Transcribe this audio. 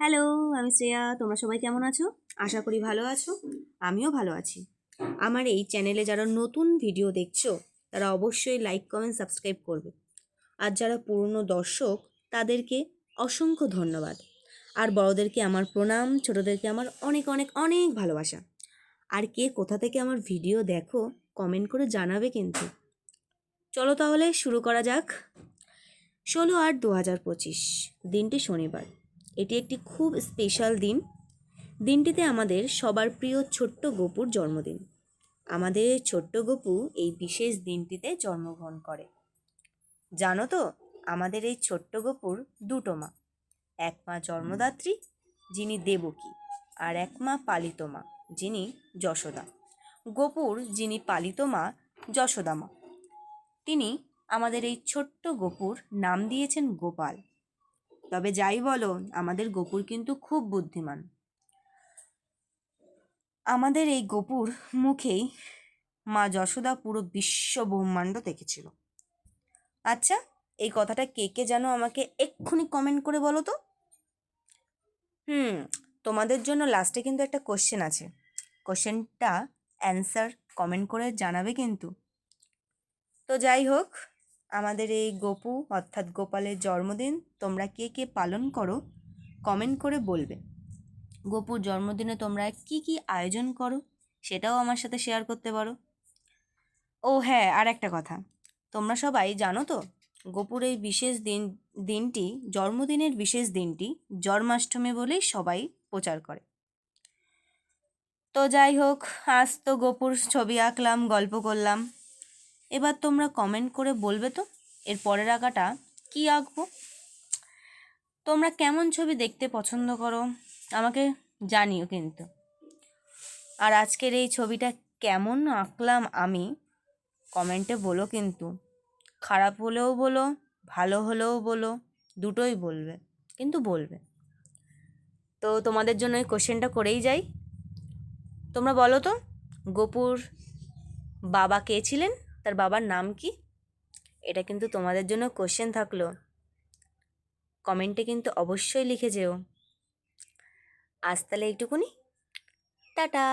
Hello, আমি শ্রেয়া। তোমরা সবাই কেমন আছো? আশা করি ভালো আছো। আমিও ভালো আছি। আমার এই চ্যানেলে যারা নতুন ভিডিও দেখছো তারা অবশ্যই লাইক, কমেন্ট, সাবস্ক্রাইব করবে। আর যারা পুরনো দর্শক তাদেরকে অসংখ্য ধন্যবাদ। আর বড়দেরকে আমার প্রণাম, ছোটদেরকে আমার অনেক অনেক অনেক ভালোবাসা। আর কে কোথা থেকে আমার ভিডিও দেখো কমেন্ট করে জানাবে কিন্তু। চলো তাহলে শুরু করা যাক। 16/8/2025 দিনটি শনিবার। এটি একটি খুব স্পেশাল দিন। দিনটিতে আমাদের সবার প্রিয় ছোট্ট গপুর জন্মদিন। আমাদের ছোট্ট গপু এই বিশেষ দিনটিতে জন্মগ্রহণ করে। জানো তো, আমাদের এই ছোট্ট গপুর দুটো মা। এক মা জন্মদাত্রী, যিনি দেবকী, আর এক মা পালিত মা, যিনি যশোদা। গপুর যিনি পালিত মা যশোদা মা, তিনি আমাদের এই ছোট্ট গপুর নাম দিয়েছেন গোপাল। তবে যাই বলো, আমাদের গপুর কিন্তু খুব বুদ্ধিমান। আমাদের এই গপুর মুখেই মা যশোদা পুরো বিশ্ব ব্রহ্মাণ্ড দেখেছিল। আচ্ছা, এই কথাটা কে কে জানো আমাকে এক্ষুনি কমেন্ট করে বলো তো। তোমাদের জন্য লাস্টে কিন্তু একটা কোশ্চেন আছে। কোশ্চেনটা অ্যান্সার কমেন্ট করে জানাবে কিন্তু। তো যাই হোক, আমাদের এই গপু অর্থাৎ গোপালের জন্মদিন তোমরা কে কে পালন করো কমেন্ট করে বলবে। গপুর জন্মদিনে তোমরা কি কি আয়োজন করো সেটাও আমার সাথে শেয়ার করতে পারো। ও হ্যাঁ, আর একটা কথা, তোমরা সবাই জানো তো, গপুর এই দিনটি জন্মদিনের বিশেষ দিনটি জন্মাষ্টমী বলেই সবাই প্রচার করে। তো যাই হোক, আজ তো গপুর ছবি আঁকলাম, গল্প করলাম। এবার তোমরা কমেন্ট করে বলবে তো এর পরের আঁকাটা কি আঁকবো। তোমরা কেমন ছবি দেখতে পছন্দ করো আমাকে জানিও কিন্তু। আর আজকের এই ছবিটা কেমন আঁকলাম আমি কমেন্টে বলো কিন্তু। খারাপ হলেও বলো, ভালো হলেও বলো, দুটোই বলবে, কিন্তু বলবে। তো তোমাদের জন্য এই কোশ্চেনটা করেই যাই। তোমরা বলো তো, গপুর বাবা কে ছিলেন, তার বাবার নাম কি? এটা কিন্তু তোমাদের জন্য কোশ্চেন থাকলো, কমেন্টে কিন্তু অবশ্যই লিখে যেও। আজ তাহলে এইটুকুনি, টাটা।